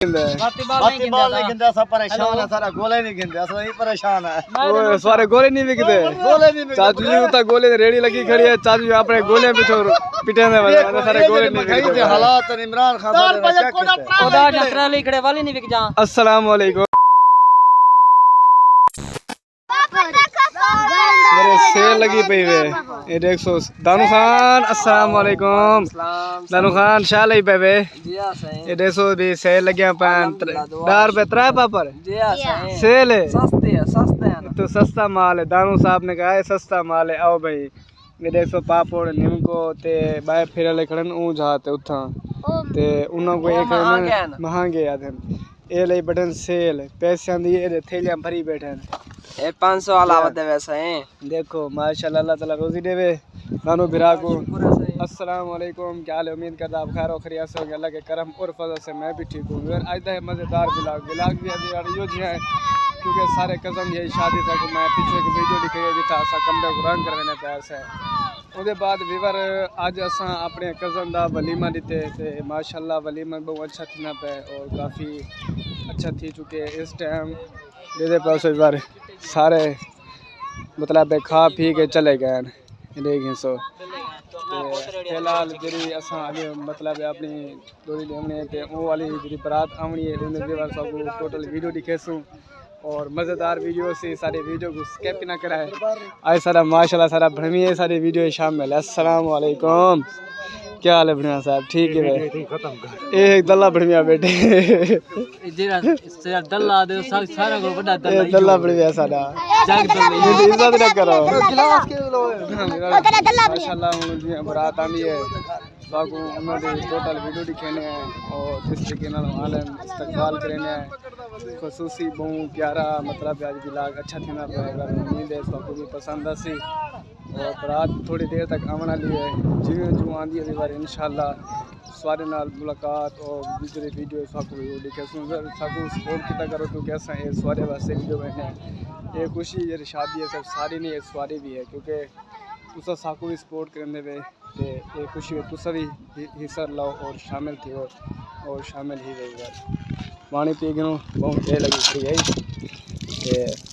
बाल नहीं गिनते सब परेशान है सारा गोले नहीं गिनते असल नहीं परेशान है ओए सारे गोले नहीं बिकते चाचू जी उता गोले रेडी लगी खड़ी है चाचू जी अपने गोले पे छोड़ पिटे ने वाले सारे गोले नहीं बिकते हालात इमरान खान साहब ने क्या कहते ओदा डॉक्टर अली खड़े वाली नहीं बिक जा। अस्सलाम वालेकुम मेरे सेल लगी पई वे ये देखो दानू खान अस्सलाम वालेकुम दानू खान शाह लई पे वे जी हां सही ये देखो भी सेल लगे पान 10 रुपए 3 पापर जी हां सही सेल है सस्ते हैं तो सस्ता माल है दानू साहब ने कहा है सस्ता माल है आओ भाई मेरे सो पापड़ निमको ते बाय फिरले खड़न ऊ जाते उठा ते उन्हों को एक महंगे आदन ए ले बटन सेल पैसे दी ये थैलियां भरी बैठे ए 500 वाला आवते वैसे हैं देखो माशाल्लाह अल्लाह ताला रोजी देवे नानो बिरा को अस्सलाम वालेकुम क्या हाल है उम्मीद करता आप खैर खैरियत से होंगे अल्लाह के करम और फजल से मैं भी ठीक हूँ यार आज है मज़ेदार व्लॉग भी आज यार यो जी है क्योंकि सारे कज़न ये शादी तक मैं पीछे एक वीडियो दिखाई जिथा असा कमरे को रंग करने पैसे उसके बाद वीवर अज असा अपने कज़न का वलीमा दिते थे माशाल्लाह वलीमा बहुत अच्छा थी पे और काफ़ी अच्छा थी चुके इस टाइम दे पास बार सारे मतलब खा पी के चले गए देखिए सो फिलहाल जी असा अगे मतलब अपनी डोली लेवने ते वो वाली जी बरात आवनी है उन्हें सब टोटल वीडियो दिखेसूँ और मज़ेदार वीडियो से सारे वीडियो को स्किप ना कराए आज सारा माशाल्लाह सारा भरमी है सारे वीडियो शामिल है। अस्सलाम वालेकुम क्या हाल है बढ़िया साहब ठीक है भाई एक दल्ला बढ़िया बेटे जेरा दल्ला दे सारा को बड़ा दल्ला बढ़िया सारा जाग दल्ला इज्जत ना करो गिलास के लो माशाल्लाह उन बरात आंदी है बागू उन्होंने टोटल वीडियो दिखाने हैं और जिस तरीके नाल आलन इस्तकबाल करने हैं खसूसी बहुत प्यारा मतलब आज व्लॉग अच्छा थी ना उम्मीद है सबको भी पसंद आसी और बरात थोड़ी देर तक आने वाली है जिवें जो आंदी है बार इंशाल्लाह सारे नाल मुलाकात और दूसरे वीडियो सबको दिखे सबको सपोर्ट किया करो तो कैसा है सारे वास्ते वीडियो बनने ये खुशी ये शादी है सब सारी नहीं है सारी भी है क्योंकि तुसा साकू भी सपोर्ट करने वे ते ये खुशी है तुसा भी हिस्सा लो और शामिल थी और शामिल ही रही पानी पी के बहुत देर लगी थी यही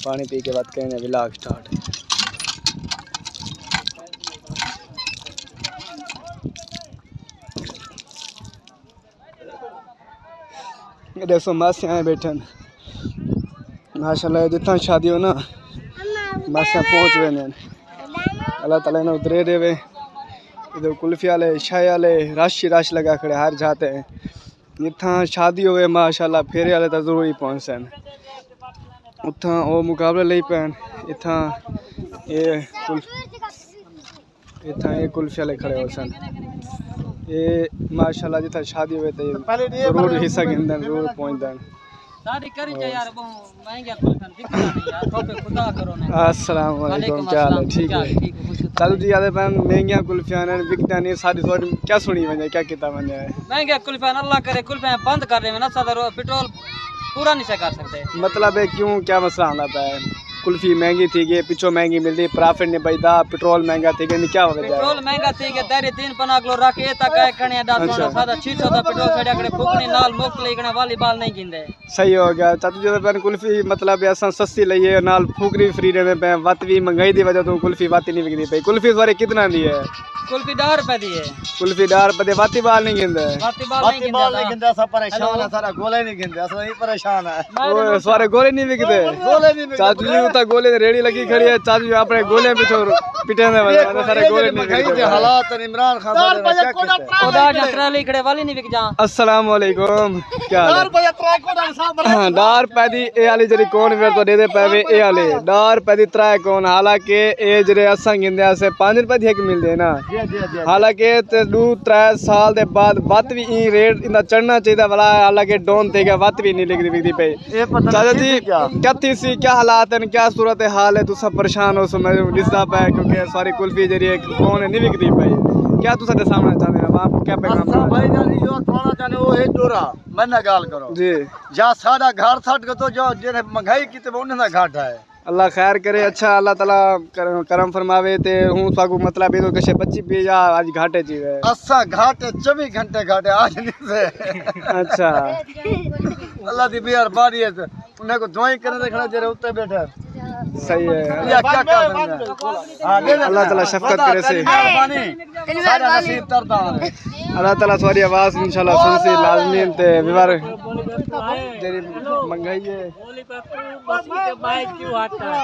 पानी पी के बाद कहीं व्लॉग स्टार्ट देखो मासियाँ आए बैठे माशाल्लाह जितना शादी हो ना मासियाँ पहुँच गए अल्लाह ताला ने उतरे देवे इधर कुल्फी वाले शाही वाले रश लगा खड़े हर जाते हैं इतना शादी होवे माशाल्लाह फेरे वाले तो जरूर ही पहुँचते हैं उतना वो मुकाबले ले पैन इतना ये कुल्फी वाले खड़े हो सन ये माशाल्लाह जितना शादी हुए तो जरूर हिस्सा गिनदन जरूर पहुँचदन शादी करी जा यार बहुत महंगा कुल्फन दिखता नहीं यार तो पे खुदा करो ना। अस्सलाम वालेकुम क्या हाल है ठीक है चालू जी आदे पैन महंगिया कुल्फियां ने बिकता नहीं सारी सॉरी क्या सुनी वने क्या किता वने महंगा कुल्फियां अल्लाह करे कुल्फियां बंद कर दे ना सादा पेट्रोल पूरा नहीं से कर सकते मतलब है क्यों क्या मसला आंदा पे कुल्फी महंगी थी गई पिछो महंगी मिलती प्रॉफिट नहीं बचता पेट्रोल महंगा थी गई क्या हो गया पेट्रोल महंगा थी गया दारी 3 किलो रख ए तक कने 10 सादा 600 दा पेट्रोल सड़िया करे फुकनी नाल मुफ्त लेकना वॉलीबॉल नहीं गिंदे सही हो गया चाचू जी पैन कुल्फी मतलब ऐसा सस्ती लईए नाल फुकरी फ्री देने पे वत भी महंगाई दी वजह तो कुल्फी वाती नहीं बिकती पे कुल्फी सारे कितना दी है कुल्फी 10 रुपए दी है कुल्फी 10 रुपए वाती बाल नहीं गिंदे वाती बाल नहीं गिनते सब परेशान है सारा गोले नहीं गिनते असल नहीं परेशान है ओए सारे गोले नहीं बिकते गोले नहीं चाचू जी उता गोले रेडी लगी खड़ी है चाचू अपने गोले पे छोड़ पिटे ने वाले सारे गोले नहीं बिकते हालात इमरान खान साहब ने क्या कहते ओदा डॉक्टर अली खड़े वाली नहीं बिक जा। अस्सलाम वालेकुम क्या हाल है डार पैदी ए वाली जरी कौन वेर तो दे दे पैवे ए वाले डार पैदी त्राय कौन हालांकि ए जरे असा गिंदे से 5 रुपए दी एक मिलदे ना हालांकि ते 2-3 साल दे बाद वत भी ई रेट इंदा चढ़ना चाहिए वाला हालांकि डोन थे गया वत भी नहीं लिखदी बिकदी पे चाचा जी क्या थी सी क्या हालात हैं क्या सूरत हाल है तुसा परेशान हो सो मैं दिसदा पे क्योंकि सारी कुल्फी जरी कौन नहीं बिकदी पे क्या तुसा दे सामने चाहते हैं आप क्या पैगाम भाई जान यो थोड़ा जाने वो है डोरा मैं ना गाल करो जी जा सादा घर छट के तो जो जेने महंगाई की ते उन्हें ना घाटा है अल्लाह खैर करे। अच्छा अल्लाह ताला करम फरमावे ते हूँ साकू मतलब ये तो कशे बच्ची पी जा आज घाटे जी है असा घाटे 24 घंटे घाटे आज नहीं से अच्छा अल्लाह दी मेहरबानी है उन्हें को दुआई करने दे खड़ा जरे उत्ते बैठा सही है या क्या कर देंगे अल्लाह ताला शफकत करे से मेहरबानी सारा नसीब तरदा है अल्लाह ताला तुम्हारी आवाज इंशाल्लाह सुन सी लाजमी ते विवार तेरी मंगाई है मक्खी के बाइक क्यों आता है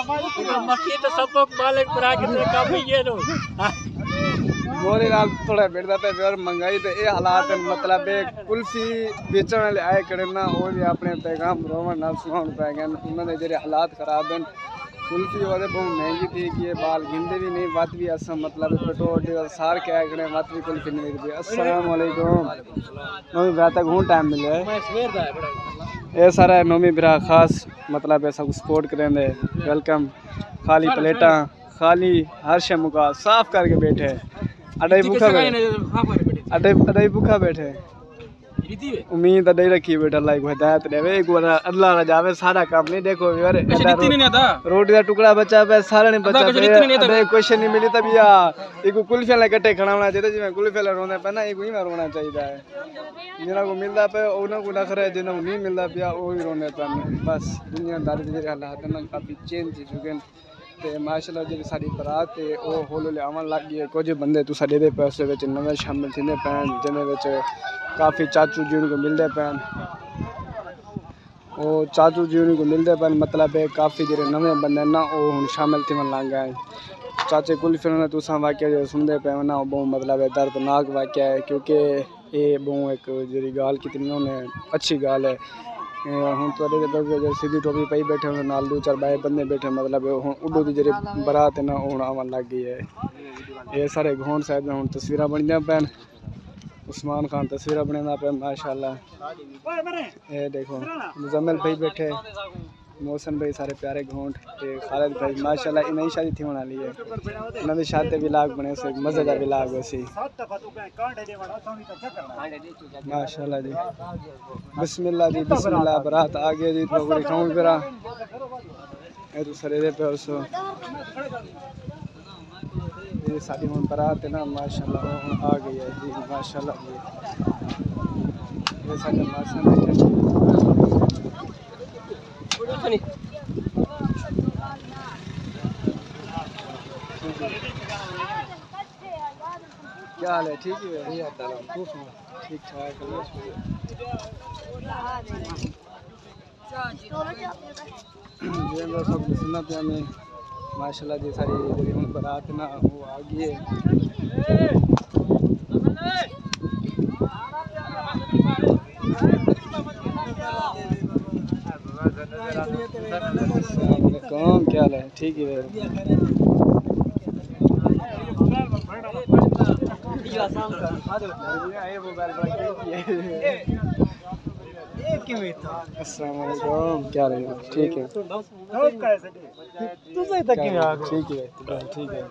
मक्खी तो सब मालिक प्राकृतिक का भैया नो मोरे नाल थोड़ा बैठदा पे विवार मंगाई ते ये हालात मतलब कुल्फी बेचण वाले आए करे ना वो भी अपने पैगाम रोवन नाल सुनाउण पै गए उन्होंने जेरे हालात खराब हैं कुल्फी वाले बहुत महंगी थी कि ये बाल गिंदे भी नहीं बात भी असम मतलब पेट्रोल डीजल सार के आए करे बात भी कुल्फी नहीं मिलती। अस्सलाम वालेकुम नोमी भरा तक हूँ टाइम मिले ये सारा नोमी भरा खास मतलब ऐसा सपोर्ट करेंगे वेलकम खाली प्लेटा खाली हर शे मुका साफ करके बैठे अडई भूखा बैठे उम्मीद अडई रखी बैठा अल्लाह को हिदायत देवे एक बार अल्लाह ना जावे सारा काम नहीं देखो यार रोटी का टुकड़ा बचा पे सारा नहीं बचा पे अडई क्वेश्चन नहीं मिली तब या एक कुल्फी ले कट्टे खाना चाहिए जिवें कुल्फी ले रोने पे ना एक ही में रोना चाहिए है जिन्हां को मिलदा पे उन्हां को नखरा जिन्हां को नहीं मिलदा पिया वो ही रोने पे बस दुनियादारी दे हालात ना काफी चेंज हो चुके हैं ते माशाल्लाह जी सारी बरात ते ओ होले आवन लग गई कुछ बंदे तू साडे दे पैसे विच नवे शामिल थिंदे पैन जिन्हें विच काफ़ी चाचू जी को मिलते पैन वो चाचू जी को मिलते पैन मतलब है काफ़ी जो नवे बंदे ना वो हम शामिल थी लग गए चाचे कुल्फी ने तुसा वाक्य जो सुनते पे ना वो बहुत मतलब है दर्दनाक वाक्य है क्योंकि ये बहुत एक जी गाल की उन्होंने अच्छी गाल है हूँ तो सीधी टोपी पई बैठे हुए नाल दो चार बाए बंदे बैठे मतलब उडो की जी बरात है ना हूँ आवन लग गई है ये सारे घोन साहब में हूँ तस्वीर बन पैन उस्मान खान तस्वीर बना पे माशाल्लाह ये देखो मुजम्मिल भाई बैठे मोहसन भाई सारे प्यारे घोंट ते खालिद भाई माशाल्लाह इन्हीं शादी थी होने वाली है इन्होंने शादी विलाग बने से मजे का विलाग वैसे माशाल्लाह जी बिस्मिल्लाह बरात आ गई जी तो खाऊं फिरा ये तो सरे पे उसो ये सारी हम बरात है ना माशाल्लाह आ गई है जी माशाल्लाह जी ये सारे माशाल्लाह क्या हाल है ठीक है ठीक ठाक सब सुनना पे हमें माशाल्लाह जी सारी हम बरात ना वो आ गई है कौन क्या हाल है ठीक है अस्सलाम वालेकुम क्या हाल है ठीक है ठीक है ठीक है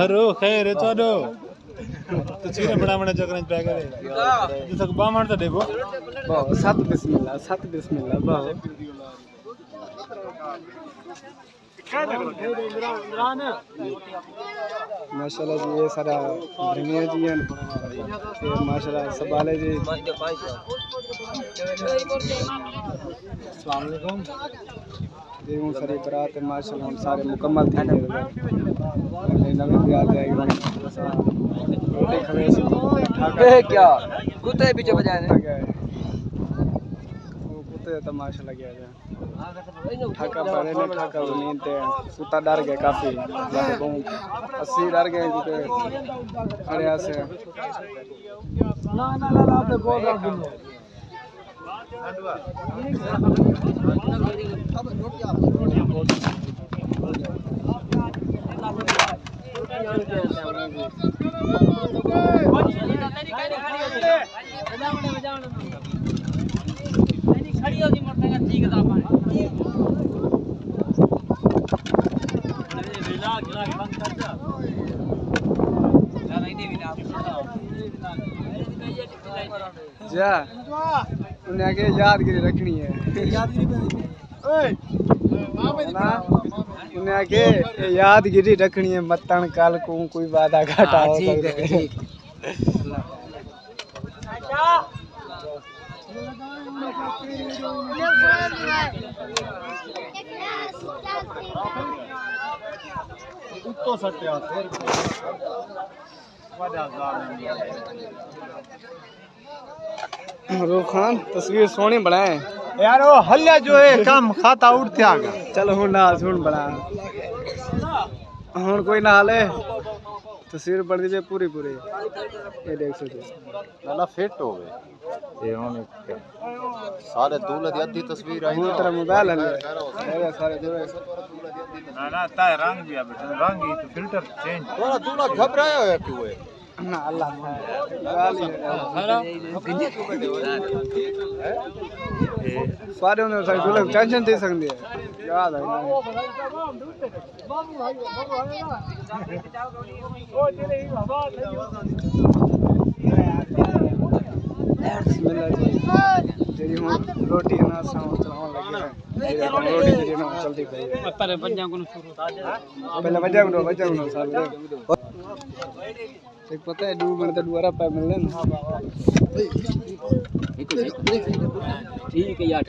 हरो खैर तो तस्वीर बना चक्कर पे करे जिस बा मान तो देखो सत बिस्मिल्लाह बाहो माशाल्लाह जी ये सारा धनिया जी हैं माशाल्लाह सबाले जी अस्सलाम वालेकुम ये हूँ सारी बरात माशाल्लाह हम सारे मुकम्मल थे नवी बरात है क्या कुत्ते पीछे बजाए कुत्ते तो माशाल्लाह गया है ठाका पड़े ने ठाका नींद ते कुत्ता डर गए काफी बहुत 80 डर गए क्योंकि खड़े से ना तो बहुत जा उन्हें आगे यादगिरी रखनी है ना उन्हें आगे यादगिरी रखनी है मतन कल को कोई वादा घाटा हो सकता है उत्तो सट्टे आते रूख खान तस्वीर सोनी बनाए यार वो हल्ला जो है काम खाता उठते आगा चल हूँ ना सुन बना हूँ कोई ना हाले तस्वीर बन दी पूरी पूरी ये देख सकते ना फिट हो गए ये होने सारे दूल्हे दी अद्धी तस्वीर आई हूँ तेरा मोबाइल है सारे जो ना ना ता रंग भी आ बेटा रंग ही तो फिल्टर चेंज थोड़ा दूल्हा घबराया है क्यों है ना अल्लाह सारे उन्हें सारे दूल्हे टेंशन दे सकते हैं याद है जी हूँ रोटी ना चलाने लगे रोटी जी ना चलती पई पर बच्चा को शुरू पहले बच्चा को साल एक पता है 2 मिनट दोबारा पे मिलने ना ठीक है यार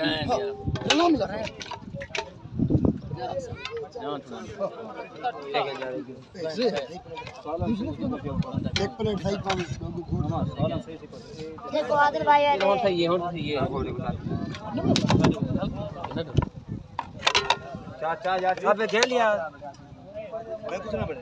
एक प्लेट सही पानी देखो आदिल भाई आ रहे हैं। सही है चाचा जा पे खेल लिया कुछ ना पड़े